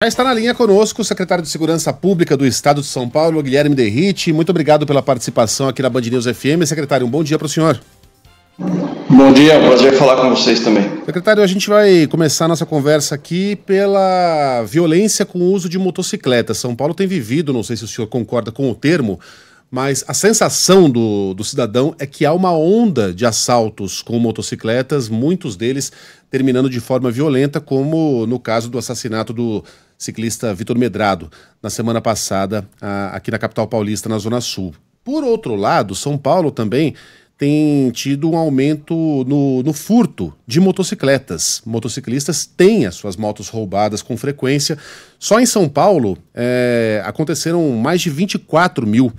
Já está na linha conosco o secretário de Segurança Pública do Estado de São Paulo, Guilherme Derrite. Muito obrigado pela participação aqui na Band News FM. Secretário, um bom dia para o senhor. Bom dia, é um prazer falar com vocês também. Secretário, a gente vai começar a nossa conversa aqui pela violência com o uso de motocicleta. São Paulo tem vivido, não sei se o senhor concorda com o termo, mas a sensação do cidadão é que há uma onda de assaltos com motocicletas, muitos deles terminando de forma violenta, como no caso do assassinato do ciclista Vitor Medrado, na semana passada, aqui na capital paulista, na Zona Sul. Por outro lado, São Paulo também tem tido um aumento no furto de motocicletas. Motociclistas têm as suas motos roubadas com frequência. Só em São Paulo aconteceram mais de 24 mil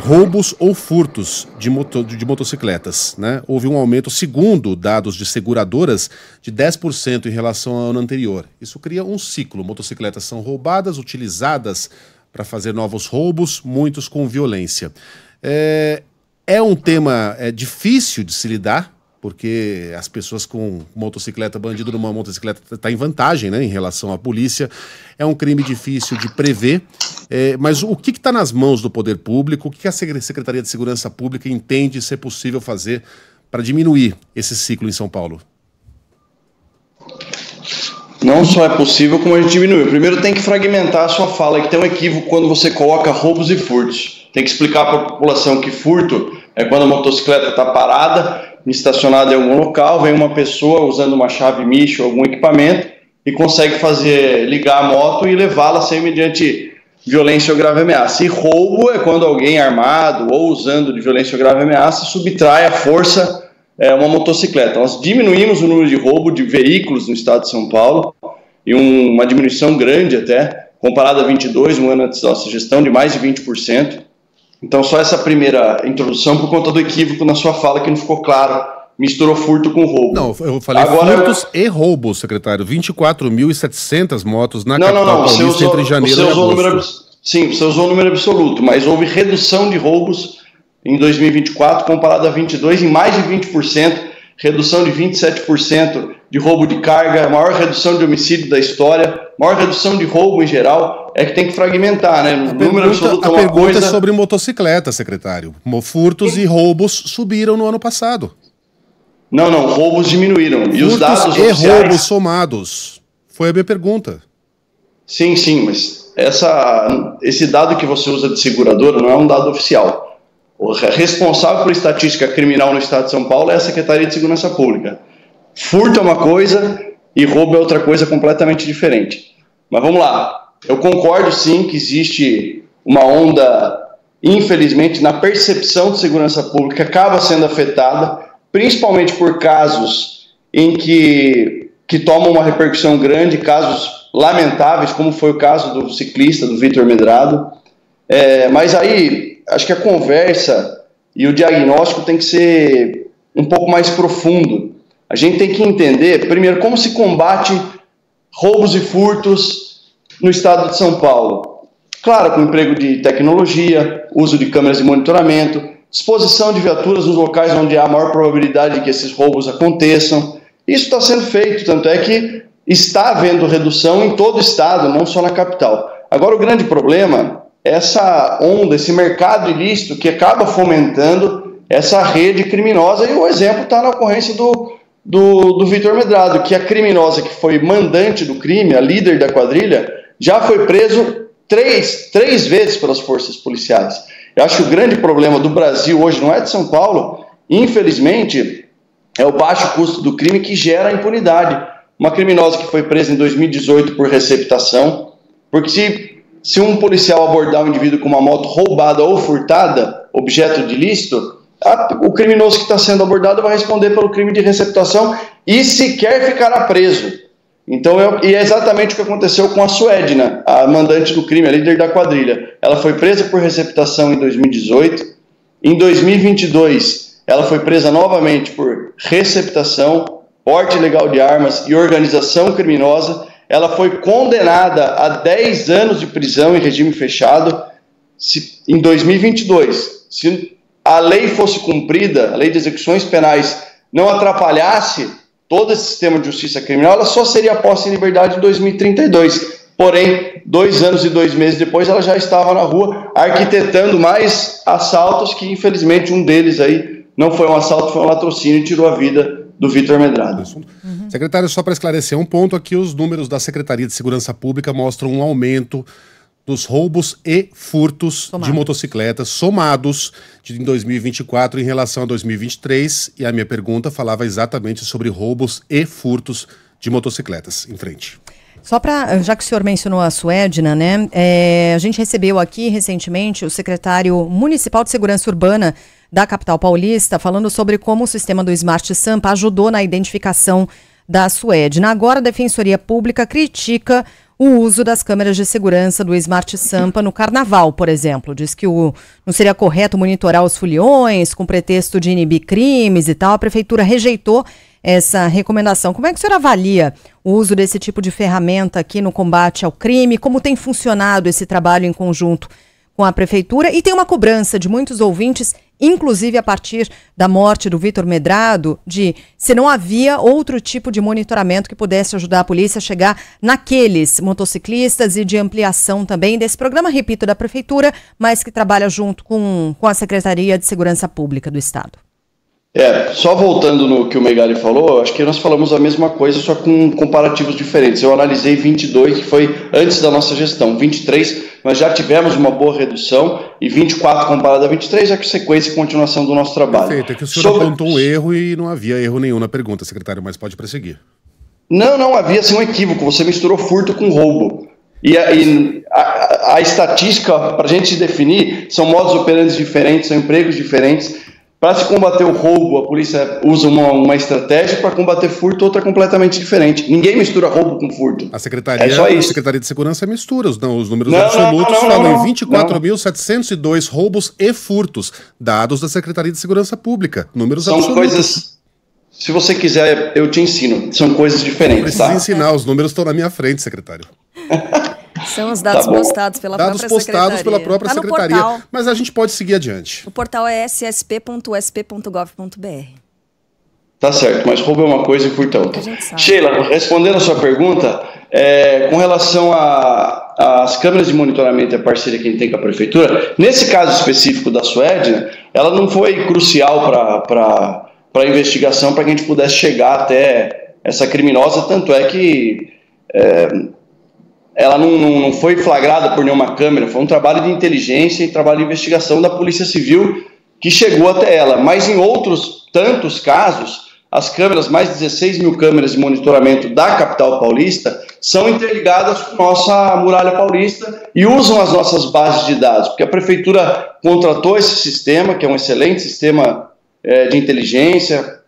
roubos ou furtos de motocicletas, né? Houve um aumento, segundo dados de seguradoras, de 10% em relação ao ano anterior. Isso cria um ciclo. Motocicletas são roubadas, utilizadas para fazer novos roubos, muitos com violência. É um tema difícil de se lidar, porque as pessoas com motocicleta, bandido numa motocicleta está em vantagem, né, em relação à polícia. É um crime difícil de prever, mas o que está nas mãos do poder público? O que a Secretaria de Segurança Pública entende ser possível fazer para diminuir esse ciclo em São Paulo? Não só é possível, como a gente diminui. Primeiro tem que fragmentar a sua fala, que tem um equívoco quando você coloca roubos e furtos. Tem que explicar para a população que furto é quando a motocicleta está parada, estacionada em algum local, vem uma pessoa usando uma chave MICH ou algum equipamento e consegue ligar a moto e levá-la sem mediante violência ou grave ameaça. E roubo é quando alguém armado ou usando de violência ou grave ameaça subtrai à força uma motocicleta. Nós diminuímos o número de roubo de veículos no estado de São Paulo, e uma diminuição grande até, comparada a 22, um ano antes da nossa gestão, de mais de 20%. Então, só essa primeira introdução por conta do equívoco na sua fala, que não ficou claro, misturou furto com roubo. Não, eu falei furtos e roubos, secretário. 24.700 motos na capital paulista entre janeiro e agosto. Sim, você usou o número absoluto, mas houve redução de roubos em 2024, comparado a 22, em mais de 20%, redução de 27% de roubo de carga, maior redução de homicídio da história, maior redução de roubo em geral. É que tem que fragmentar, né? A pergunta é sobre motocicleta, secretário. Furtos e roubos subiram no ano passado. Não, roubos diminuíram. Furtos e os dados oficiais... roubos somados. Foi a minha pergunta. Sim, mas esse dado que você usa de seguradora não é um dado oficial. O responsável por estatística criminal no estado de São Paulo é a Secretaria de Segurança Pública. Furto é uma coisa e roubo é outra coisa completamente diferente. Mas vamos lá. Eu concordo sim que existe uma onda, infelizmente, na percepção de segurança pública que acaba sendo afetada, principalmente por casos em que tomam uma repercussão grande, casos lamentáveis, como foi o caso do ciclista, do Vitor Medrado. Mas aí, acho que a conversa e o diagnóstico tem que ser um pouco mais profundo. A gente tem que entender, primeiro, como se combate roubos e furtos no estado de São Paulo. Claro, com emprego de tecnologia, uso de câmeras de monitoramento, disposição de viaturas nos locais onde há maior probabilidade de que esses roubos aconteçam. Isso está sendo feito, tanto é que está havendo redução em todo o estado, não só na capital. Agora, o grande problema é essa onda, esse mercado ilícito que acaba fomentando essa rede criminosa, e o exemplo está na ocorrência do Vitor Medrado, que a criminosa que foi mandante do crime, a líder da quadrilha, já foi preso três vezes pelas forças policiais. Eu acho que o grande problema do Brasil hoje não é de São Paulo, infelizmente, é o baixo custo do crime que gera a impunidade. Uma criminosa que foi presa em 2018 por receptação, porque se um policial abordar um indivíduo com uma moto roubada ou furtada, objeto de ilícito, o criminoso que está sendo abordado vai responder pelo crime de receptação e sequer ficará preso. Então, e é exatamente o que aconteceu com a Suedna, a mandante do crime, a líder da quadrilha. Ela foi presa por receptação em 2018. Em 2022, ela foi presa novamente por receptação, porte ilegal de armas e organização criminosa. Ela foi condenada a 10 anos de prisão em regime fechado em 2022. Se a lei fosse cumprida, a lei de execuções penais não atrapalhasse todo esse sistema de justiça criminal, ela só seria posta em liberdade em 2032. Porém, 2 anos e 2 meses depois, ela já estava na rua arquitetando mais assaltos, que infelizmente um deles aí não foi um assalto, foi um latrocínio e tirou a vida do Vitor Medrado. Secretário, só para esclarecer um ponto aqui, os números da Secretaria de Segurança Pública mostram um aumento dos roubos e furtos de motocicletas somados em 2024 em relação a 2023, e a minha pergunta falava exatamente sobre roubos e furtos de motocicletas. Em frente. Só para, já que o senhor mencionou a Suedna, né, a gente recebeu aqui recentemente o secretário municipal de segurança urbana da capital paulista falando sobre como o sistema do Smart Sampa ajudou na identificação da Suedna. Agora a Defensoria Pública critica o uso das câmeras de segurança do Smart Sampa no carnaval, por exemplo. Diz que não seria correto monitorar os foliões com pretexto de inibir crimes e tal. A prefeitura rejeitou essa recomendação. Como é que o senhor avalia o uso desse tipo de ferramenta aqui no combate ao crime? Como tem funcionado esse trabalho em conjunto com a prefeitura? E tem uma cobrança de muitos ouvintes, inclusive a partir da morte do Vitor Medrado, de se não havia outro tipo de monitoramento que pudesse ajudar a polícia a chegar naqueles motociclistas e de ampliação também desse programa, repito, da prefeitura, mas que trabalha junto com a Secretaria de Segurança Pública do Estado. Só voltando no que o Megali falou, acho que nós falamos a mesma coisa, só com comparativos diferentes. Eu analisei 22, que foi antes da nossa gestão. 23, nós já tivemos uma boa redução, e 24 comparado a 23 é que sequência e continuação do nosso trabalho. Perfeito, é que o senhor apontou um erro e não havia erro nenhum na pergunta, secretário, mas pode prosseguir. Não havia sim um equívoco, você misturou furto com roubo. E a estatística, para a gente definir, são modos operantes diferentes, são empregos diferentes. Para se combater o roubo, a polícia usa uma estratégia, para combater furto, outra completamente diferente. Ninguém mistura roubo com furto. A Secretaria de Segurança mistura os números absolutos, falam em 24.702 roubos e furtos, dados da Secretaria de Segurança Pública. Números são absolutos. Coisas, se você quiser, eu te ensino. São coisas diferentes. Precisa ensinar, os números estão na minha frente, secretário. São os dados postados pela própria secretaria. Dados postados pela própria secretaria, mas a gente pode seguir adiante. O portal é ssp.usp.gov.br. Tá certo, mas roubo é uma coisa e furto é outra. Sheila, respondendo a sua pergunta, com relação às câmeras de monitoramento e a parceria que a gente tem com a prefeitura, nesse caso específico da Suedna, ela não foi crucial para a investigação, para que a gente pudesse chegar até essa criminosa, tanto é que ela não foi flagrada por nenhuma câmera, foi um trabalho de inteligência e trabalho de investigação da Polícia Civil que chegou até ela. Mas em outros tantos casos, as câmeras, mais de 16 mil câmeras de monitoramento da capital paulista, são interligadas com nossa muralha paulista e usam as nossas bases de dados, porque a prefeitura contratou esse sistema, que é um excelente sistema de inteligência,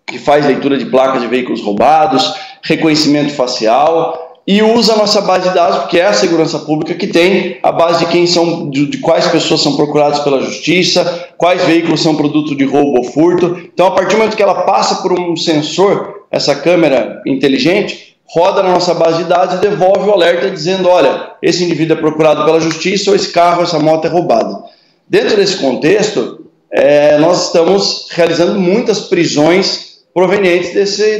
que faz leitura de placas de veículos roubados, reconhecimento facial, e usa a nossa base de dados, porque é a segurança pública que tem a base de quais pessoas são procuradas pela justiça, quais veículos são produto de roubo ou furto. Então, a partir do momento que ela passa por um sensor, essa câmera inteligente, roda na nossa base de dados e devolve o alerta dizendo, olha, esse indivíduo é procurado pela justiça ou esse carro, essa moto é roubada. Dentro desse contexto, nós estamos realizando muitas prisões provenientes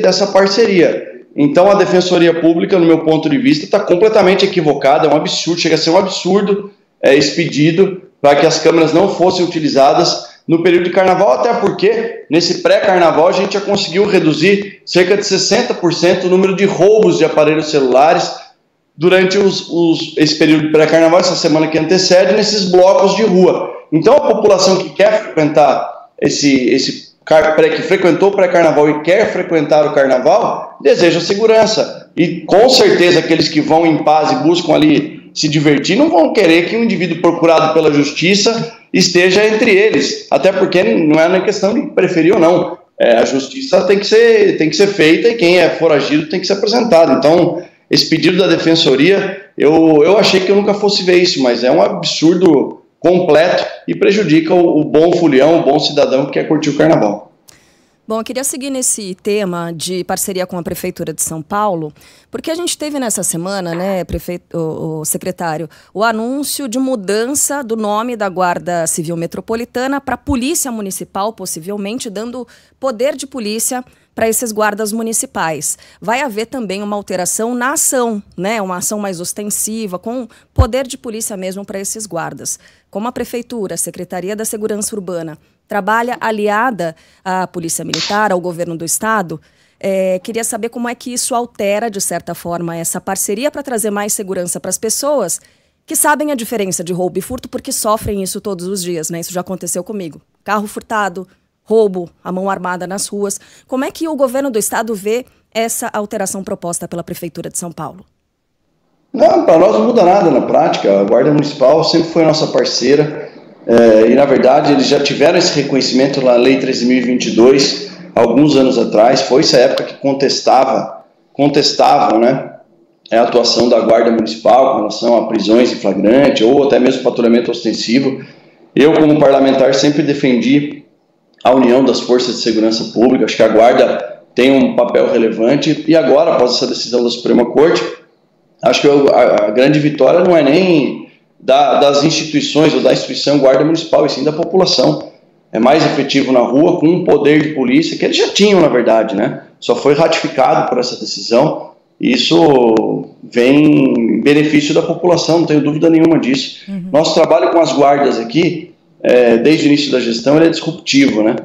dessa parceria. Então, a Defensoria Pública, no meu ponto de vista, está completamente equivocada, é um absurdo, chega a ser um absurdo esse pedido para que as câmeras não fossem utilizadas no período de carnaval, até porque, nesse pré-carnaval, a gente já conseguiu reduzir cerca de 60% o número de roubos de aparelhos celulares durante esse período de pré-carnaval, essa semana que antecede, nesses blocos de rua. Então, a população que quer frequentar que frequentou o pré-carnaval e quer frequentar o carnaval, deseja segurança. E com certeza aqueles que vão em paz e buscam ali se divertir não vão querer que um indivíduo procurado pela justiça esteja entre eles. Até porque não é nem questão de preferir ou não. A justiça tem que ser feita e quem é foragido tem que ser apresentado. Então, esse pedido da Defensoria, eu achei que eu nunca fosse ver isso, mas é um absurdo completo e prejudica o bom folião, o bom cidadão que quer curtir o carnaval. Bom, eu queria seguir nesse tema de parceria com a Prefeitura de São Paulo, porque a gente teve nessa semana, né, o secretário, o anúncio de mudança do nome da Guarda Civil Metropolitana para Polícia Municipal, possivelmente dando poder de polícia para esses guardas municipais. Vai haver também uma alteração na ação, né? Uma ação mais ostensiva, com poder de polícia mesmo para esses guardas. Como a Prefeitura, a Secretaria da Segurança Urbana, trabalha aliada à Polícia Militar, ao governo do Estado, queria saber como é que isso altera, de certa forma, essa parceria para trazer mais segurança para as pessoas que sabem a diferença de roubo e furto porque sofrem isso todos os dias, né? Isso já aconteceu comigo. Carro furtado, roubo, a mão armada nas ruas. Como é que o governo do Estado vê essa alteração proposta pela Prefeitura de São Paulo? Não, para nós não muda nada na prática. A Guarda Municipal sempre foi nossa parceira e, na verdade, eles já tiveram esse reconhecimento na Lei 13.022, alguns anos atrás. Foi essa época que contestavam, né, a atuação da Guarda Municipal com relação a prisões em flagrante ou até mesmo patrulhamento ostensivo. Eu, como parlamentar, sempre defendi a união das forças de segurança pública. Acho que a Guarda tem um papel relevante e agora, após essa decisão da Suprema Corte, acho que a grande vitória não é nem das instituições ou da instituição Guarda Municipal, e sim da população. É mais efetivo na rua, com um poder de polícia que eles já tinham, na verdade, né? Só foi ratificado por essa decisão. Isso vem em benefício da população, não tenho dúvida nenhuma disso. Nosso trabalho com as guardas aqui, desde o início da gestão, ele é disruptivo, né?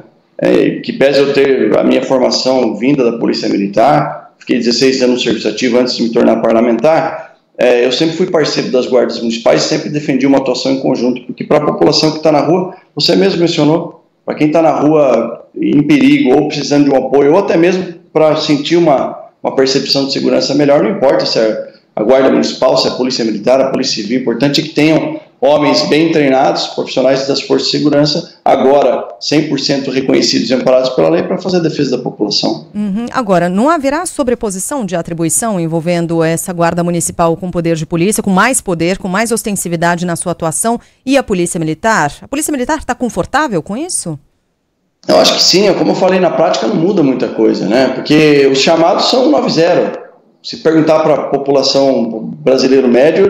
Que pese eu ter a minha formação vinda da Polícia Militar, fiquei 16 anos no serviço ativo antes de me tornar parlamentar, eu sempre fui parceiro das guardas municipais e sempre defendi uma atuação em conjunto, porque para a população que está na rua, você mesmo mencionou, para quem está na rua em perigo ou precisando de um apoio, ou até mesmo para sentir uma percepção de segurança melhor, não importa se é a Guarda Municipal, se é a Polícia Militar, a Polícia Civil, o importante é que tenham homens bem treinados, profissionais das forças de segurança, agora 100% reconhecidos e amparados pela lei para fazer a defesa da população. Agora, não haverá sobreposição de atribuição envolvendo essa Guarda Municipal com poder de polícia, com mais ostensividade na sua atuação, e a Polícia Militar? A Polícia Militar está confortável com isso? Eu acho que sim, como eu falei, na prática não muda muita coisa, né? Porque os chamados são 9-0. Se perguntar para a população brasileira média,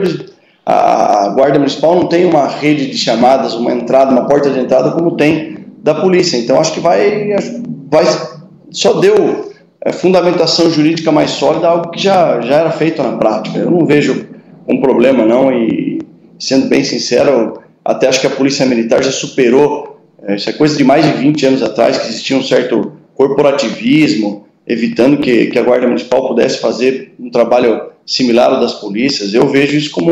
a Guarda Municipal não tem uma rede de chamadas, uma porta de entrada como tem da polícia. Então acho que só deu fundamentação jurídica mais sólida, algo que já era feito na prática. Eu não vejo um problema não, e sendo bem sincero, até acho que a Polícia Militar já superou. Isso é coisa de mais de 20 anos atrás, que existia um certo corporativismo, evitando que a Guarda Municipal pudesse fazer um trabalho similar ao das polícias. Eu vejo isso como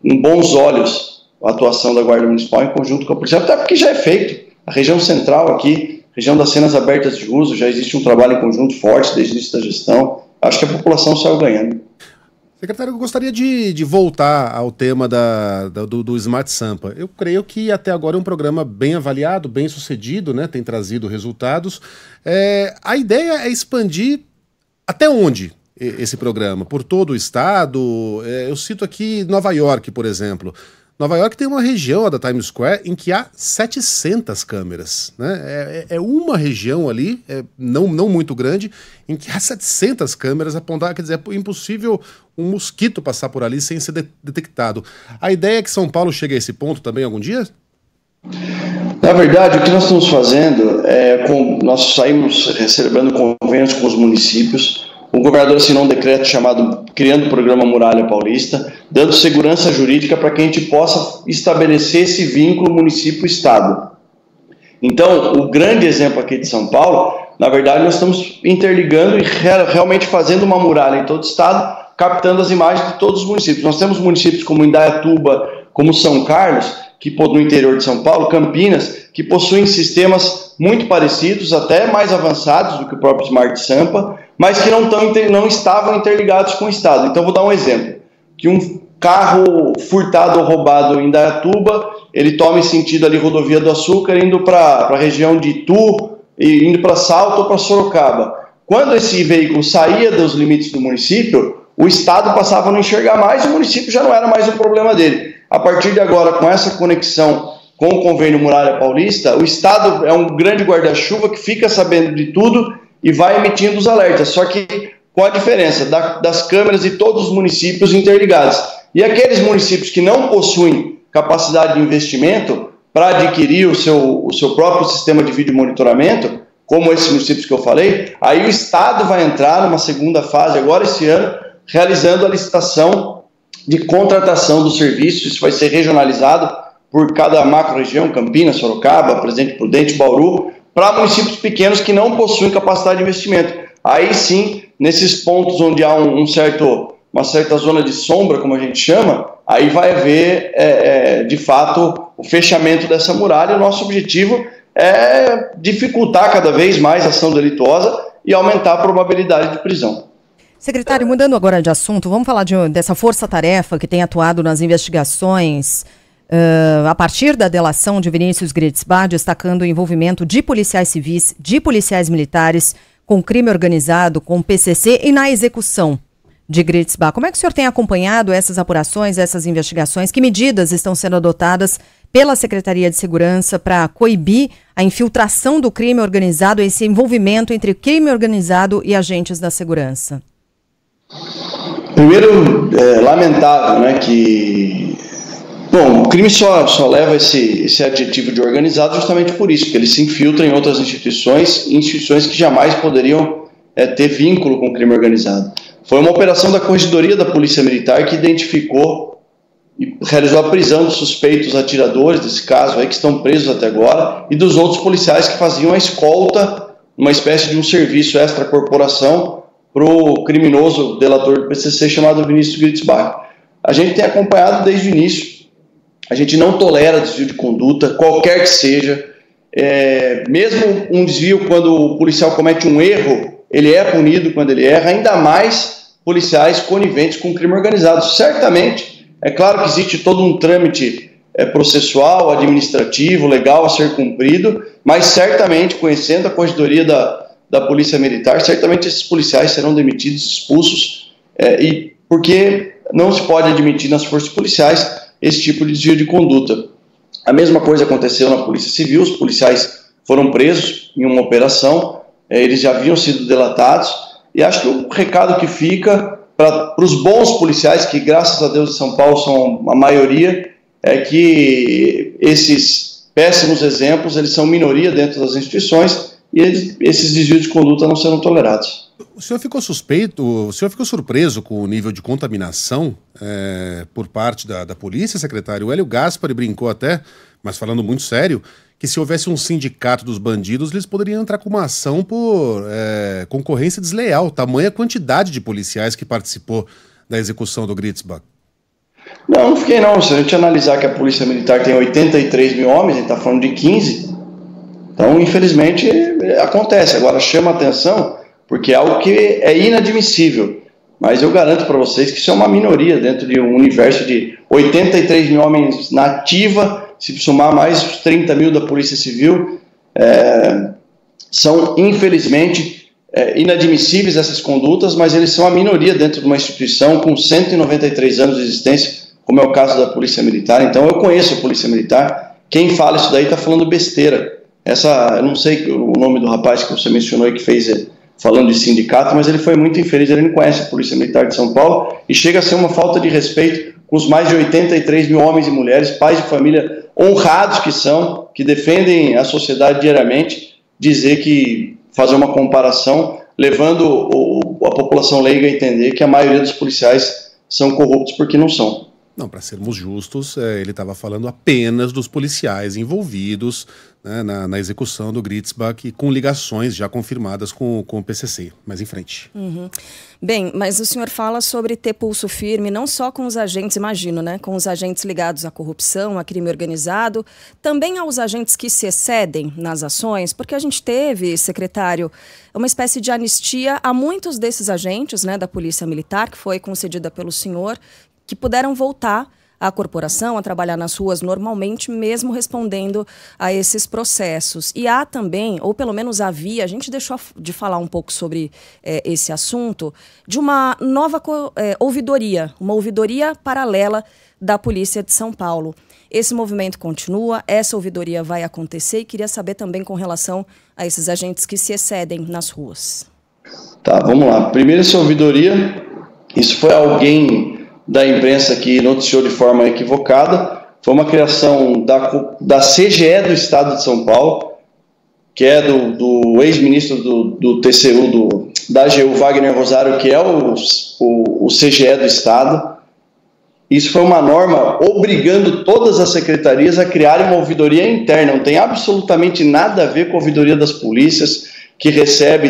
em bons olhos, a atuação da Guarda Municipal em conjunto com a polícia, até porque já é feito. A região central aqui, região das cenas abertas de uso, já existe um trabalho em conjunto forte desde o início da gestão. Acho que a população saiu ganhando. Secretário, eu gostaria de voltar ao tema do Smart Sampa. Eu creio que até agora é um programa bem avaliado, bem sucedido, né? Tem trazido resultados. A ideia é expandir até onde esse programa? Por todo o estado? Eu cito aqui Nova York, por exemplo. Nova York tem uma região, a da Times Square, em que há 700 câmeras, né? É uma região ali, não muito grande, em que há 700 câmeras apontadas. Quer dizer, é impossível um mosquito passar por ali sem ser detectado. A ideia é que São Paulo chegue a esse ponto também algum dia? Na verdade, o que nós estamos fazendo nós saímos recebendo convênios com os municípios. O governador assinou um decreto chamado Criando o Programa Muralha Paulista, dando segurança jurídica para que a gente possa estabelecer esse vínculo município-estado. Então, o grande exemplo aqui de São Paulo, na verdade, nós estamos interligando e realmente fazendo uma muralha em todo o estado, captando as imagens de todos os municípios. Nós temos municípios como Indaiatuba, como São Carlos, no interior de São Paulo, Campinas, que possuem sistemas muito parecidos, até mais avançados do que o próprio Smart Sampa, mas que não estavam interligados com o Estado. Então, vou dar um exemplo. Que um carro furtado ou roubado em Indaiatuba, ele tome sentido ali, Rodovia do Açúcar, indo para a região de Itu, e indo para Salto ou para Sorocaba. Quando esse veículo saía dos limites do município, o Estado passava a não enxergar mais e o município já não era mais um problema dele. A partir de agora, com essa conexão com o Convênio Muralha Paulista, o Estado é um grande guarda-chuva que fica sabendo de tudo e vai emitindo os alertas, só que com a diferença das câmeras de todos os municípios interligados. E aqueles municípios que não possuem capacidade de investimento, para adquirir o seu próprio sistema de vídeo monitoramento, como esses municípios que eu falei, aí o Estado vai entrar numa segunda fase agora esse ano, realizando a licitação de contratação do serviço. Isso vai ser regionalizado por cada macro-região, Campinas, Sorocaba, Presidente Prudente, Bauru, para municípios pequenos que não possuem capacidade de investimento. Aí sim, nesses pontos onde há uma certa zona de sombra, como a gente chama, aí vai haver, de fato, o fechamento dessa muralha. O nosso objetivo é dificultar cada vez mais a ação delituosa e aumentar a probabilidade de prisão. Secretário, mudando agora de assunto, vamos falar dessa força-tarefa que tem atuado nas investigações a partir da delação de Vinícius Gritzbach, destacando o envolvimento de policiais civis, de policiais militares, com crime organizado, com PCC e na execução de Gritzbach. Como é que o senhor tem acompanhado essas apurações, essas investigações? Que medidas estão sendo adotadas pela Secretaria de Segurança para coibir a infiltração do crime organizado, esse envolvimento entre crime organizado e agentes da segurança? Primeiro, lamentável, né, que... Bom, o crime só leva esse adjetivo de organizado justamente por isso, porque ele se infiltra em outras instituições que jamais poderiam ter vínculo com o crime organizado. Foi uma operação da Corregedoria da Polícia Militar que identificou e realizou a prisão dos suspeitos atiradores desse caso aí, que estão presos até agora, e dos outros policiais que faziam a escolta, uma espécie de um serviço extracorporação para o criminoso delator do PCC chamado Vinícius Gritzbach. A gente tem acompanhado desde o início. A gente não tolera desvio de conduta, qualquer que seja. Mesmo um desvio, quando o policial comete um erro, ele é punido quando ele erra, ainda mais policiais coniventes com crime organizado. Certamente, é claro que existe todo um trâmite processual, administrativo, legal a ser cumprido, mas certamente, conhecendo a Corregedoria da Polícia Militar, certamente esses policiais serão demitidos, expulsos, porque não se pode admitir nas forças policiais esse tipo de desvio de conduta. A mesma coisa aconteceu na Polícia Civil. Os policiais foram presos em uma operação, eles já haviam sido delatados, e acho que o recado que fica para os bons policiais, que graças a Deus em São Paulo são a maioria, é que esses péssimos exemplos, eles são minoria dentro das instituições, e esses desvios de conduta não serão tolerados. O senhor ficou surpreso com o nível de contaminação por parte da polícia, secretário? O Hélio Gaspari brincou até, mas falando muito sério, que se houvesse um sindicato dos bandidos, eles poderiam entrar com uma ação por concorrência desleal, tamanha quantidade de policiais que participou da execução do Gritzbach. Não fiquei não. Se a gente analisar que a Polícia Militar tem 83 mil homens, a gente está falando de 15, então infelizmente acontece. Agora chama atenção, porque é algo que é inadmissível, mas eu garanto para vocês que isso é uma minoria dentro de um universo de 83 mil homens na ativa. Se somar mais os 30 mil da Polícia Civil, são infelizmente inadmissíveis essas condutas, mas eles são a minoria dentro de uma instituição com 193 anos de existência, como é o caso da Polícia Militar. Então eu conheço a Polícia Militar, quem fala isso daí está falando besteira. Eu não sei o nome do rapaz que você mencionou e que fez falando de sindicato, mas ele foi muito infeliz, ele não conhece a Polícia Militar de São Paulo, e chega a ser uma falta de respeito com os mais de 83 mil homens e mulheres, pais de família honrados que defendem a sociedade diariamente, fazer uma comparação, levando a população leiga a entender que a maioria dos policiais são corruptos, porque não são. Não, para sermos justos, ele estava falando apenas dos policiais envolvidos, né, na execução do Gritzbach, com ligações já confirmadas com o PCC. Mas em frente. Uhum. Bem, mas o senhor fala sobre ter pulso firme, não só com os agentes, imagino, né, com os agentes ligados à corrupção, a crime organizado, também aos agentes que se excedem nas ações, porque a gente teve, secretário, uma espécie de anistia a muitos desses agentes, né, da Polícia Militar, que foi concedida pelo senhor, que puderam voltar à corporação, a trabalhar nas ruas normalmente, mesmo respondendo a esses processos. E há também, ou pelo menos havia, a gente deixou de falar um pouco sobre esse assunto, de uma nova ouvidoria, uma ouvidoria paralela da Polícia de São Paulo. Esse movimento continua, essa ouvidoria vai acontecer, e queria saber também com relação a esses agentes que se excedem nas ruas. Tá, vamos lá. Primeiro, essa ouvidoria, isso foi alguém da imprensa que noticiou de forma equivocada. foi uma criação da CGE do Estado de São Paulo, que é do ex-ministro do TCU, da AGU, Wagner Rosário, que é o CGE do Estado. Isso foi uma norma obrigando todas as secretarias a criarem uma ouvidoria interna. Não tem absolutamente nada a ver com a ouvidoria das polícias, que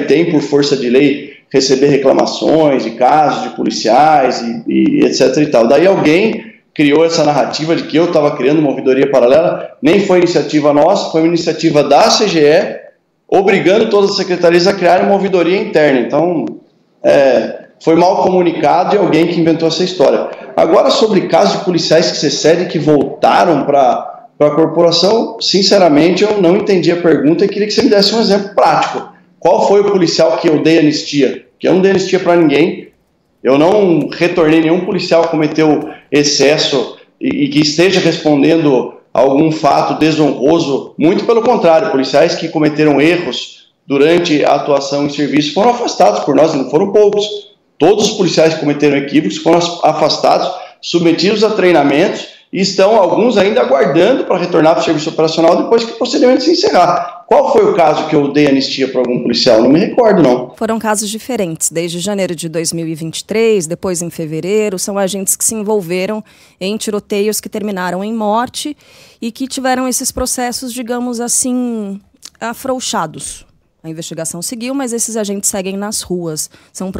tem por força de lei receber reclamações de casos de policiais e etc. e tal. Daí alguém criou essa narrativa de que eu estava criando uma ouvidoria paralela. Nem foi iniciativa nossa, foi uma iniciativa da CGE, obrigando todas as secretarias a criarem uma ouvidoria interna. Então, foi mal comunicado e alguém que inventou essa história. Agora, sobre casos de policiais que se cedem, que voltaram para a corporação, sinceramente, eu não entendi a pergunta e queria que você me desse um exemplo prático. Qual foi o policial que eu dei anistia? Porque eu não dei anistia para ninguém. Eu não retornei nenhum policial que cometeu excesso e que esteja respondendo a algum fato desonroso. Muito pelo contrário, policiais que cometeram erros durante a atuação em serviço foram afastados por nós, não foram poucos. Todos os policiais que cometeram equívocos foram afastados, submetidos a treinamentos e estão alguns ainda aguardando para retornar para o serviço operacional depois que o procedimento se encerrar. Qual foi o caso que eu dei anistia para algum policial? Não me recordo, não. Foram casos diferentes, desde janeiro de 2023, depois em fevereiro, são agentes que se envolveram em tiroteios que terminaram em morte e que tiveram esses processos, digamos assim, afrouxados. A investigação seguiu, mas esses agentes seguem nas ruas. São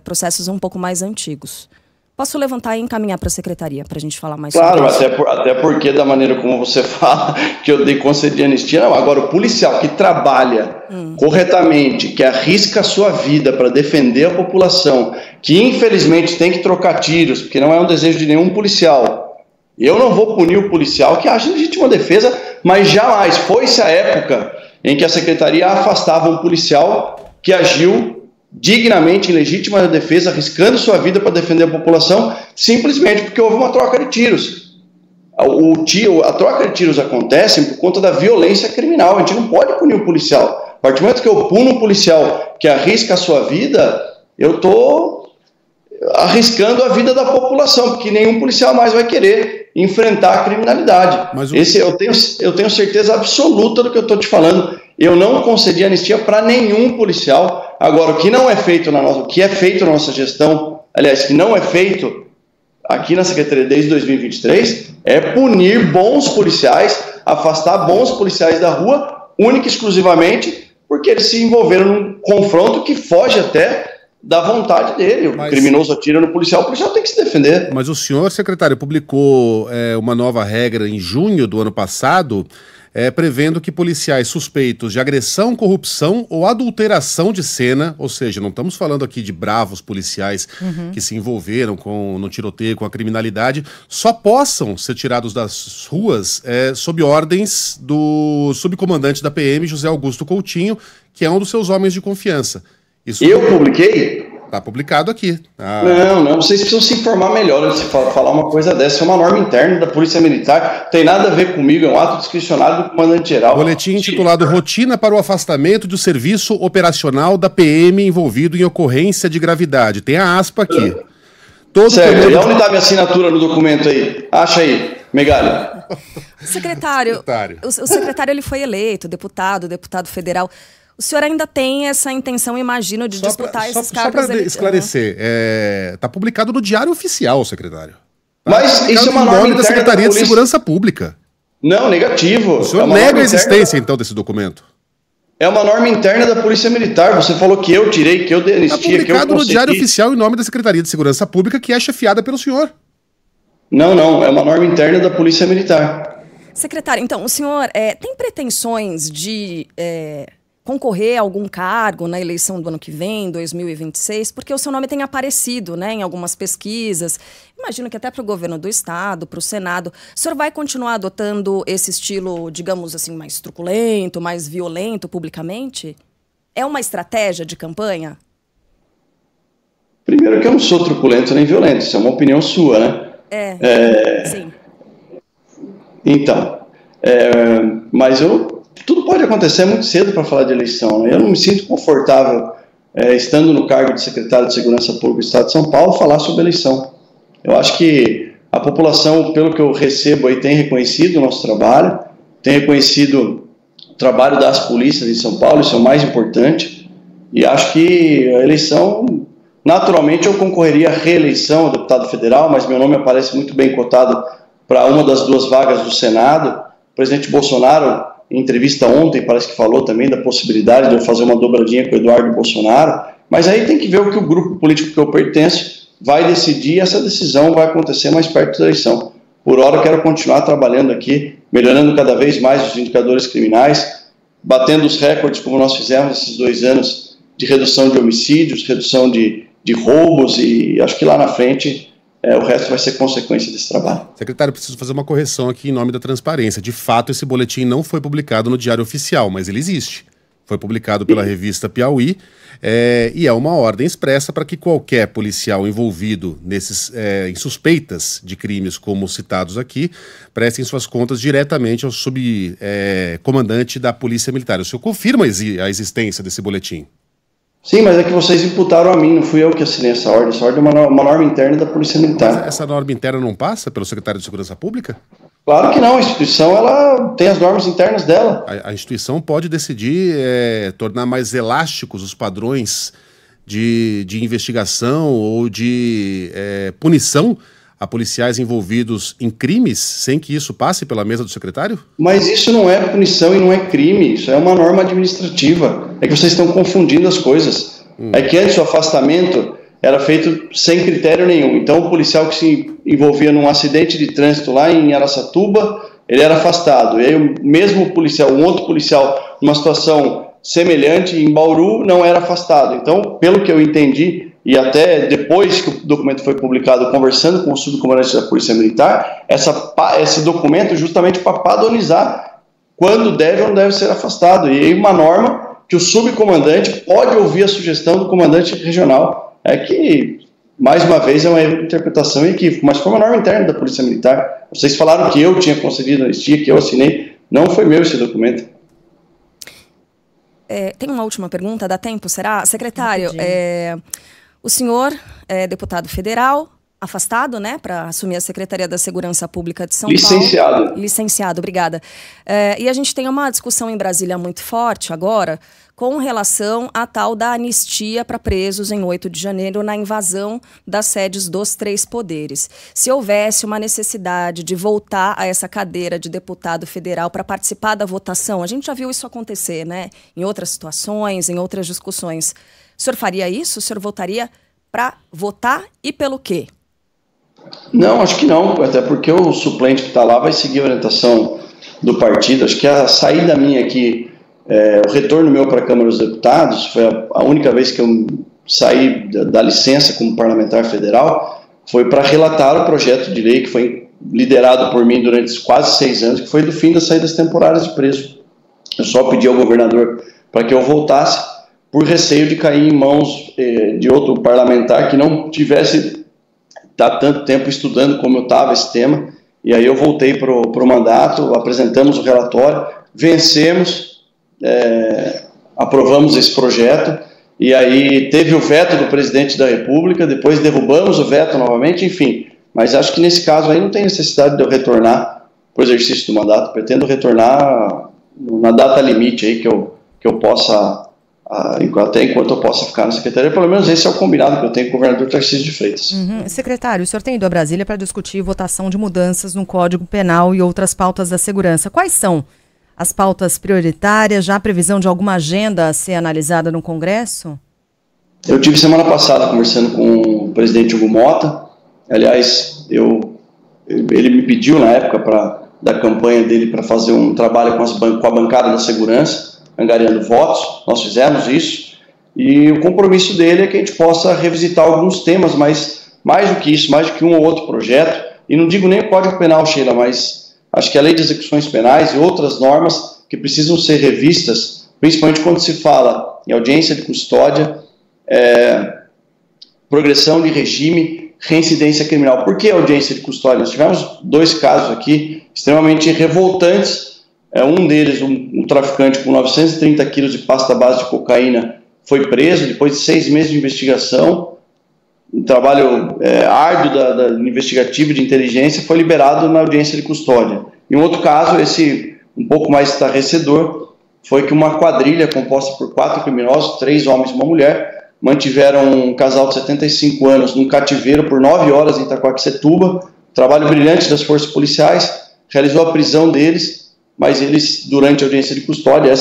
processos um pouco mais antigos. Posso levantar e encaminhar para a secretaria para a gente falar mais sobre isso? Claro, até porque da maneira como você fala, que eu dei conceder anistia, não. Agora, o policial que trabalha corretamente, que arrisca a sua vida para defender a população, que infelizmente tem que trocar tiros, porque não é um desejo de nenhum policial. Eu não vou punir o policial que age em legítima defesa, mas jamais foi-se a época em que a secretaria afastava um policial que agiu dignamente em legítima defesa, arriscando sua vida para defender a população, simplesmente porque houve uma troca de tiros. A troca de tiros acontece por conta da violência criminal. A gente não pode punir o policial. A partir do momento que eu puno um policial que arrisca a sua vida, eu estou arriscando a vida da população, porque nenhum policial mais vai querer enfrentar a criminalidade. Eu tenho certeza absoluta do que eu estou te falando. Eu não concedi anistia para nenhum policial. Agora, o que não é feito o que é feito na nossa gestão, aliás, que não é feito aqui na Secretaria desde 2023, é punir bons policiais, afastar bons policiais da rua, única e exclusivamente porque eles se envolveram num confronto que foge até da vontade dele. O criminoso atira no policial, o policial tem que se defender. Mas o senhor, secretário, publicou uma nova regra em junho do ano passado, prevendo que policiais suspeitos de agressão, corrupção ou adulteração de cena, ou seja, não estamos falando aqui de bravos policiais que se envolveram no tiroteio, com a criminalidade, só possam ser tirados das ruas sob ordens do subcomandante da PM, José Augusto Coutinho, que é um dos seus homens de confiança. Isso eu publiquei? Está publicado aqui. Não, vocês precisam se informar melhor antes de falar uma coisa dessa. É uma norma interna da Polícia Militar, tem nada a ver comigo, é um ato discricionário do comandante-geral. Boletim intitulado Rotina para o afastamento do serviço operacional da PM envolvido em ocorrência de gravidade. Tem a aspa aqui. Certo, e onde está minha assinatura no documento aí? Acha aí, Megali. Secretário, o secretário ele foi eleito, deputado federal. O senhor ainda tem essa intenção, imagino, de disputar esses cargos? Só para esclarecer, está publicado no Diário Oficial, secretário. Mas isso é uma norma interna da Secretaria de Segurança Pública. Não, negativo. O senhor nega a existência, então, desse documento? É uma norma interna da Polícia Militar. Você falou que eu tirei, que eu dei anistia, que eu concedi. Está publicado no Diário Oficial em nome da Secretaria de Segurança Pública, que é chefiada pelo senhor. Não, é uma norma interna da Polícia Militar. Secretário, então, o senhor tem pretensões de concorrer a algum cargo na eleição do ano que vem, 2026, porque o seu nome tem aparecido, né, em algumas pesquisas. Imagino que até para o governo do estado, para o Senado. O senhor vai continuar adotando esse estilo, digamos assim, mais truculento, mais violento publicamente? É uma estratégia de campanha? Primeiro que eu não sou truculento nem violento, isso é uma opinião sua, né? Sim. Então, mas tudo pode acontecer, é muito cedo para falar de eleição, né? Eu não me sinto confortável, estando no cargo de secretário de Segurança Pública do Estado de São Paulo, falar sobre eleição. Eu acho que A população, pelo que eu recebo aí, tem reconhecido o nosso trabalho, tem reconhecido o trabalho das polícias em São Paulo, isso é o mais importante, e acho que a eleição, naturalmente eu concorreria à reeleição a deputado federal, mas meu nome aparece muito bem cotado para uma das 2 vagas do Senado. O presidente Bolsonaro, em entrevista ontem, parece que falou também da possibilidade de eu fazer uma dobradinha com o Eduardo Bolsonaro, mas aí tem que ver o que o grupo político que eu pertenço vai decidir, e essa decisão vai acontecer mais perto da eleição. Por hora, eu quero continuar trabalhando aqui, melhorando cada vez mais os indicadores criminais, batendo os recordes, como nós fizemos esses 2 anos, de redução de homicídios, redução de roubos, e acho que lá na frente o resto vai ser consequência desse trabalho. Secretário, preciso fazer uma correção aqui em nome da transparência. De fato, esse boletim não foi publicado no Diário Oficial, mas ele existe. Foi publicado pela revista Piauí e é uma ordem expressa para que qualquer policial envolvido em suspeitas de crimes como citados aqui prestem suas contas diretamente ao subcomandante da Polícia Militar. O senhor confirma a existência desse boletim? Sim, mas é que vocês imputaram a mim, não fui eu que assinei essa ordem. Essa ordem é uma norma interna da Polícia Militar. Mas essa norma interna não passa pelo secretário de Segurança Pública? Claro que não, a instituição ela tem as normas internas dela. A instituição pode decidir tornar mais elásticos os padrões de investigação ou de punição a policiais envolvidos em crimes, sem que isso passe pela mesa do secretário? Mas isso não é punição e não é crime, isso é uma norma administrativa. É que vocês estão confundindo as coisas. É que antes o afastamento era feito sem critério nenhum. Então o policial que se envolvia num acidente de trânsito lá em Araçatuba, ele era afastado. E aí o mesmo policial, um outro policial, numa situação semelhante em Bauru, não era afastado. Então, pelo que eu entendi, e até depois que o documento foi publicado, conversando com o subcomandante da Polícia Militar, esse documento justamente para padronizar quando deve ou não deve ser afastado. E aí uma norma que o subcomandante pode ouvir a sugestão do comandante regional. É que, mais uma vez, é uma interpretação equívoca, mas foi uma norma interna da Polícia Militar. Vocês falaram que eu tinha concedido a anistia, que eu assinei. Não foi meu esse documento. Tem uma última pergunta, dá tempo, será? Secretário, o senhor é deputado federal, afastado, né, para assumir a Secretaria da Segurança Pública de São Paulo. Licenciado, obrigada. E a gente tem uma discussão em Brasília muito forte agora com relação à tal da anistia para presos em 8 de janeiro na invasão das sedes dos 3 poderes. Se houvesse uma necessidade de voltar a essa cadeira de deputado federal para participar da votação, a gente já viu isso acontecer, né, em outras situações, em outras discussões. O senhor faria isso? O senhor votaria para votar e pelo quê? Não, acho que não, até porque o suplente que está lá vai seguir a orientação do partido. Acho que a saída minha aqui, o retorno meu para a Câmara dos Deputados, foi a única vez que eu saí da licença como parlamentar federal, foi para relatar o projeto de lei que foi liderado por mim durante quase 6 anos, que foi do fim das saídas temporárias de preso. Eu só pedi ao governador para que eu voltasse, por receio de cair em mãos de outro parlamentar que não tivesse tanto tempo estudando como eu estava esse tema, e aí eu voltei para o mandato, apresentamos o relatório, vencemos, aprovamos esse projeto, e aí teve o veto do presidente da República, depois derrubamos o veto novamente, enfim, mas acho que nesse caso aí não tem necessidade de eu retornar para o exercício do mandato, pretendo retornar na data limite aí que eu possa... até enquanto eu possa ficar na secretaria, pelo menos esse é o combinado que eu tenho com o governador Tarcísio de Freitas. Secretário, o senhor tem ido a Brasília para discutir votação de mudanças no Código Penal e outras pautas da segurança. Quais são as pautas prioritárias? Já há previsão de alguma agenda a ser analisada no Congresso? Eu tive semana passada conversando com o presidente Hugo Mota. Aliás, ele me pediu na época da campanha dele para fazer um trabalho com a bancada da segurança, angariando votos. Nós fizemos isso, e o compromisso dele é que a gente possa revisitar alguns temas, mas mais do que isso, mais do que um ou outro projeto, e não digo nem o Código Penal, Sheila, mas acho que a Lei de Execuções Penais e outras normas que precisam ser revistas, principalmente quando se fala em audiência de custódia, progressão de regime, reincidência criminal. Por que audiência de custódia? Nós tivemos 2 casos aqui extremamente revoltantes. Um deles, um traficante com 930 quilos de pasta base de cocaína, foi preso depois de 6 meses de investigação. um trabalho árduo da investigativo de inteligência, foi liberado na audiência de custódia. E um outro caso, esse um pouco mais estarrecedor, foi que uma quadrilha composta por 4 criminosos, 3 homens e uma mulher, mantiveram um casal de 75 anos num cativeiro por 9 horas em Itaquaquecetuba. Trabalho brilhante das forças policiais, realizou a prisão deles, mas eles, durante a audiência de custódia,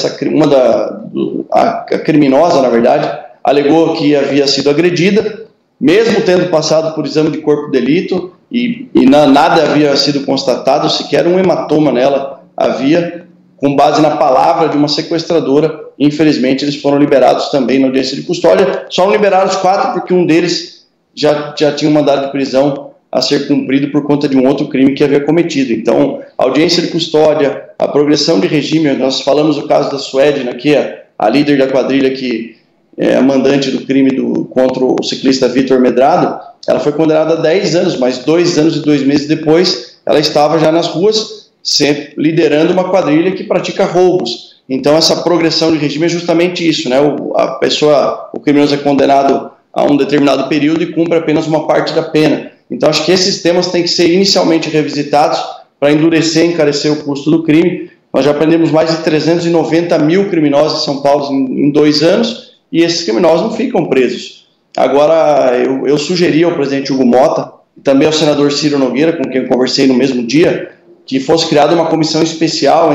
a criminosa, na verdade, alegou que havia sido agredida, mesmo tendo passado por exame de corpo de delito, e nada havia sido constatado, sequer um hematoma nela havia, com base na palavra de uma sequestradora. Infelizmente, eles foram liberados também na audiência de custódia. Só não liberaram os 4 porque um deles já tinha um mandado de prisão a ser cumprido por conta de um outro crime que havia cometido. Então, a audiência de custódia, a progressão de regime, nós falamos o caso da Suedna, que é a líder da quadrilha que é a mandante do crime contra o ciclista Vitor Medrado. Ela foi condenada a 10 anos, mas 2 anos e 2 meses depois, ela estava já nas ruas, sempre liderando uma quadrilha que pratica roubos. Então, essa progressão de regime é justamente isso, né? O criminoso é condenado a um determinado período e cumpre apenas uma parte da pena. Então, acho que esses temas têm que ser inicialmente revisitados para endurecer e encarecer o custo do crime. Nós já aprendemos mais de 390 mil criminosos em São Paulo em 2 anos, e esses criminosos não ficam presos. Agora, eu sugeri ao presidente Hugo Motta, e também ao senador Ciro Nogueira, com quem eu conversei no mesmo dia, que fosse criada uma comissão especial,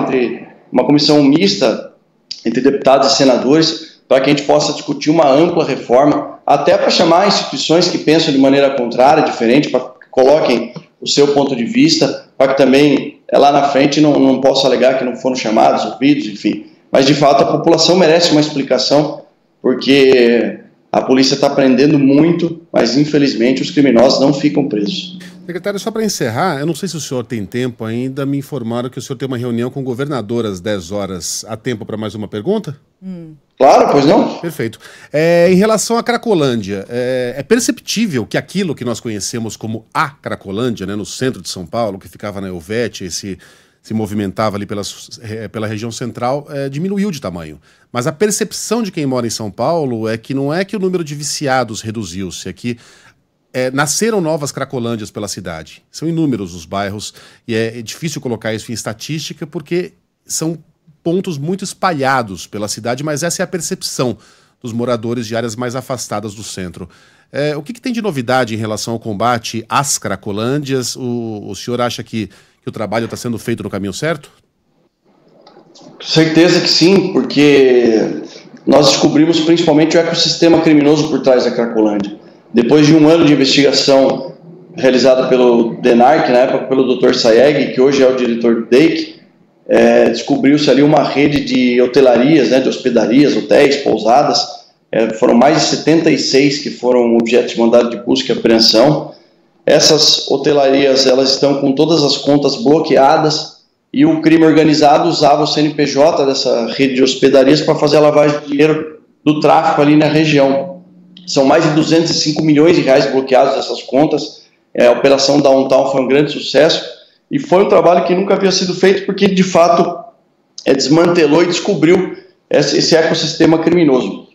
uma comissão mista entre deputados e senadores, para que a gente possa discutir uma ampla reforma, até para chamar instituições que pensam de maneira contrária, diferente, para que coloquem o seu ponto de vista, para que também lá na frente não possa alegar que não foram chamados, ouvidos, enfim. Mas, de fato, a população merece uma explicação, porque a polícia está prendendo muito, mas, infelizmente, os criminosos não ficam presos. Secretário, só para encerrar, eu não sei se o senhor tem tempo ainda, me informaram que o senhor tem uma reunião com o governador às 10 horas. Há tempo para mais uma pergunta? Claro, pois não. Perfeito. Em relação à Cracolândia, é perceptível que aquilo que nós conhecemos como a Cracolândia, né, no centro de São Paulo, que ficava na Elvete, se movimentava ali pela região central, diminuiu de tamanho. Mas a percepção de quem mora em São Paulo é que não é que o número de viciados reduziu-se, é que nasceram novas Cracolândias pela cidade. São inúmeros os bairros e é difícil colocar isso em estatística porque são pontos muito espalhados pela cidade, mas essa é a percepção dos moradores de áreas mais afastadas do centro. O que tem de novidade em relação ao combate às Cracolândias? O senhor acha que o trabalho está sendo feito no caminho certo? Certeza que sim, porque nós descobrimos principalmente o ecossistema criminoso por trás da Cracolândia. Depois de 1 ano de investigação realizada pelo DENARC, na época pelo Dr. Sayeg, que hoje é o diretor do DEIC, descobriu-se ali uma rede de hotelarias, né, de hospedarias, hotéis, pousadas. Foram mais de 76 que foram objeto de mandado de busca e apreensão. Essas hotelarias, elas estão com todas as contas bloqueadas e o crime organizado usava o CNPJ dessa rede de hospedarias para fazer a lavagem de dinheiro do tráfico ali na região. São mais de 205 milhões de reais bloqueados dessas contas. A Operação Downtown foi um grande sucesso e foi um trabalho que nunca havia sido feito porque, de fato, desmantelou e descobriu esse ecossistema criminoso.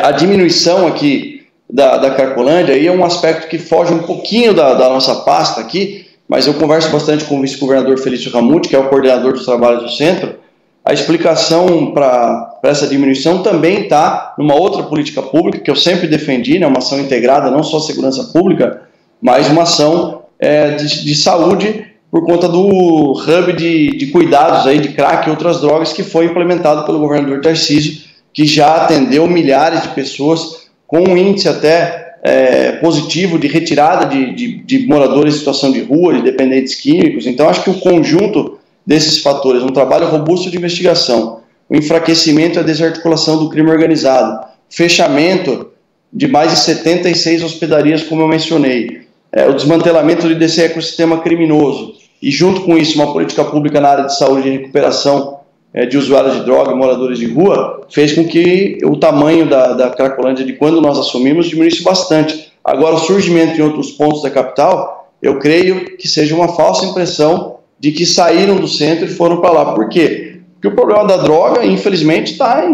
A diminuição aqui da Cracolândia aí é um aspecto que foge um pouquinho da nossa pasta aqui, mas eu converso bastante com o vice-governador Felício Ramute, que é o coordenador dos trabalhos do centro. A explicação para essa diminuição também está numa outra política pública que eu sempre defendi, né, uma ação integrada, não só segurança pública, mas uma ação de saúde por conta do hub de cuidados aí, de crack e outras drogas que foi implementado pelo governador Tarcísio, que já atendeu milhares de pessoas com um índice até positivo de retirada de moradores em situação de rua, de dependentes químicos. Então, acho que o conjunto desses fatores, um trabalho robusto de investigação, o enfraquecimento e a desarticulação do crime organizado, fechamento de mais de 76 hospedarias, como eu mencionei, o desmantelamento desse ecossistema criminoso e, junto com isso, uma política pública na área de saúde e recuperação de usuários de droga e moradores de rua, fez com que o tamanho da Cracolândia de quando nós assumimos diminuísse bastante. Agora, o surgimento em outros pontos da capital, eu creio que seja uma falsa impressão de que saíram do centro e foram para lá. Por quê? Porque o problema da droga, infelizmente, está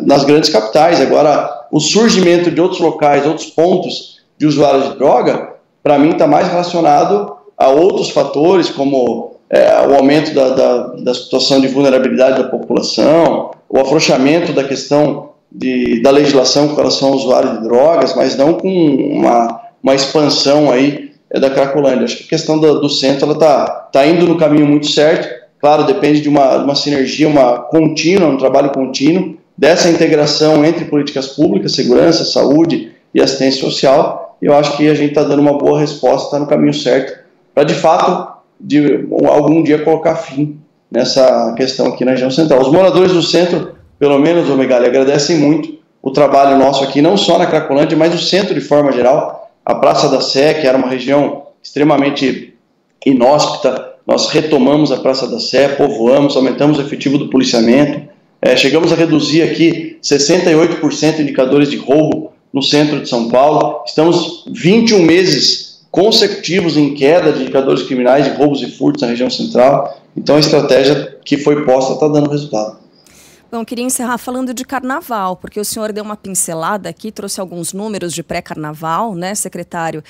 nas grandes capitais. Agora, o surgimento de outros locais, outros pontos de usuários de droga, para mim está mais relacionado a outros fatores, como o aumento da situação de vulnerabilidade da população, o afrouxamento da questão da legislação com relação ao usuário de drogas, mas não com uma expansão aí da Cracolândia. Acho que a questão do centro está indo no caminho muito certo. Claro, depende de uma sinergia, um trabalho contínuo, dessa integração entre políticas públicas, segurança, saúde e assistência social. E eu acho que a gente está dando uma boa resposta, está no caminho certo, para de fato, algum dia colocar fim nessa questão aqui na região central. Os moradores do centro, pelo menos, ô Megali, agradecem muito o trabalho nosso aqui, não só na Cracolândia, mas no centro de forma geral. A Praça da Sé, que era uma região extremamente inóspita, nós retomamos a Praça da Sé, povoamos, aumentamos o efetivo do policiamento, chegamos a reduzir aqui 68% de indicadores de roubo no centro de São Paulo. Estamos 21 meses consecutivos em queda de indicadores criminais de roubos e furtos na região central. Então a estratégia que foi posta está dando resultado. Bom, queria encerrar falando de carnaval, porque o senhor deu uma pincelada aqui, trouxe alguns números de pré-carnaval, né, secretário?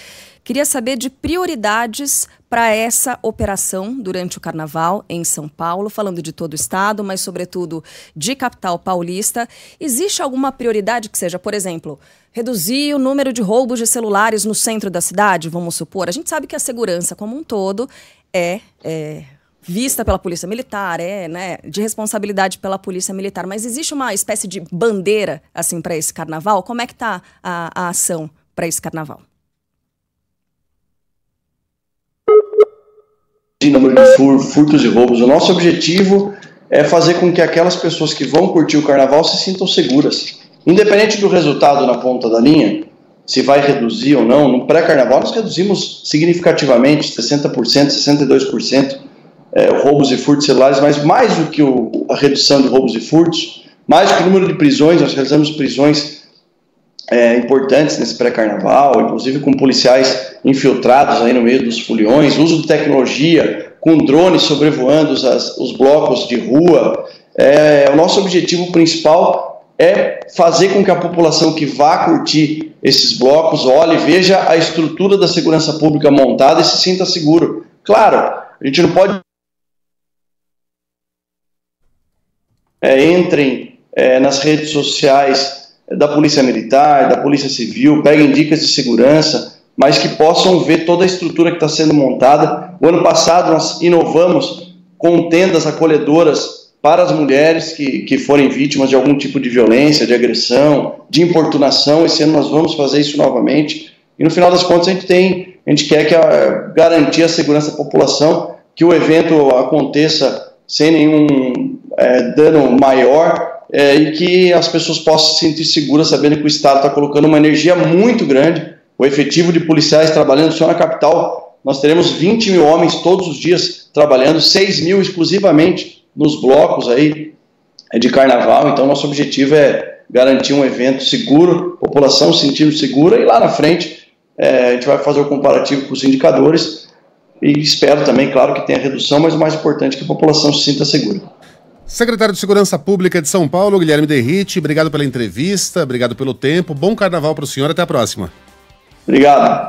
Queria saber de prioridades para essa operação durante o carnaval em São Paulo, falando de todo o estado, mas sobretudo de capital paulista. Existe alguma prioridade que seja, por exemplo, reduzir o número de roubos de celulares no centro da cidade, vamos supor? A gente sabe que a segurança como um todo é vista pela Polícia Militar, né, de responsabilidade pela Polícia Militar, mas existe uma espécie de bandeira assim para esse carnaval? Como é que está a ação para esse carnaval? De número de furtos e roubos. O nosso objetivo é fazer com que aquelas pessoas que vão curtir o carnaval se sintam seguras. Independente do resultado na ponta da linha, se vai reduzir ou não, no pré-carnaval nós reduzimos significativamente, 60%, 62%, roubos e furtos celulares, mas mais do que a redução de roubos e furtos, mais do que o número de prisões, nós realizamos prisões importantes nesse pré-carnaval, inclusive com policiais infiltrados aí no meio dos foliões, uso de tecnologia, com drones sobrevoando os blocos de rua. O nosso objetivo principal é fazer com que a população que vá curtir esses blocos olhe, veja a estrutura da segurança pública montada e se sinta seguro. Claro, a gente não pode entrem nas redes sociais da Polícia Militar, da Polícia Civil, peguem dicas de segurança, mas que possam ver toda a estrutura que está sendo montada. O ano passado nós inovamos com tendas acolhedoras para as mulheres que forem vítimas de algum tipo de violência, de agressão, de importunação. Esse ano nós vamos fazer isso novamente. E no final das contas a gente quer garantir a segurança da população, que o evento aconteça sem nenhum dano maior e que as pessoas possam se sentir seguras sabendo que o Estado está colocando uma energia muito grande. O efetivo de policiais trabalhando só na capital, nós teremos 20 mil homens todos os dias trabalhando, 6 mil exclusivamente nos blocos aí de carnaval. Então nosso objetivo é garantir um evento seguro, população se sentindo segura, e lá na frente a gente vai fazer o comparativo com os indicadores e espero também, claro, que tenha redução, mas o mais importante é que a população se sinta segura. Secretário de Segurança Pública de São Paulo, Guilherme Derrite, obrigado pela entrevista, obrigado pelo tempo, bom carnaval para o senhor, até a próxima. Obrigado.